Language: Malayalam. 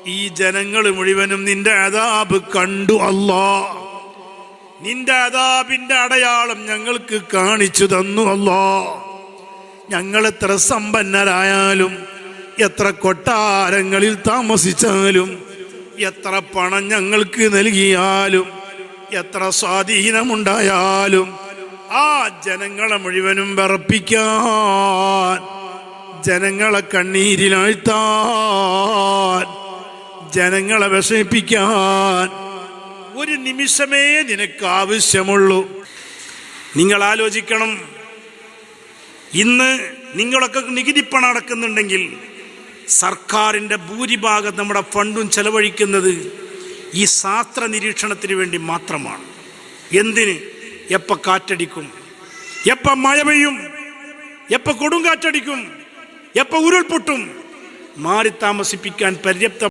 ഈ ജനങ്ങൾ മുഴുവനും നിന്റെ അദാബ് കണ്ടു അല്ലാ. നിന്റെ അദാബിന്റെ അടയാളം ഞങ്ങൾക്ക് കാണിച്ചു തന്നു അല്ലാ. ഞങ്ങൾ എത്ര സമ്പന്നരായാലും, എത്ര കൊട്ടാരങ്ങളിൽ താമസിച്ചാലും, എത്ര പണം ഞങ്ങൾക്ക് നൽകിയാലും, എത്ര സ്വാധീനമുണ്ടായാലും ആ ജനങ്ങളെ മുഴുവനും വിറപ്പിക്കാൻ, ജനങ്ങളെ കണ്ണീരിലാഴ്ത്താൻ, ജനങ്ങളെ വിഷമിപ്പിക്കാൻ ഒരു നിമിഷമേ നിനക്ക് ആവശ്യമുള്ളൂ. നിങ്ങൾ ആലോചിക്കണം, ഇന്ന് നിങ്ങളൊക്കെ നികുതിപ്പണം അടക്കുന്നുണ്ടെങ്കിൽ സർക്കാരിൻ്റെ ഭൂരിഭാഗം നമ്മുടെ ഫണ്ടും ചെലവഴിക്കുന്നത് ഈ ശാസ്ത്ര നിരീക്ഷണത്തിന് വേണ്ടി മാത്രമാണ്. എന്തിന്? എപ്പോൾ കാറ്റടിക്കും, എപ്പോൾ മഴ പെയ്യും, എപ്പോൾ കൊടുങ്കാറ്റടിക്കും, എപ്പോൾ ഉരുൾപൊട്ടും, മാറി താമസിപ്പിക്കാൻ പര്യാപ്ത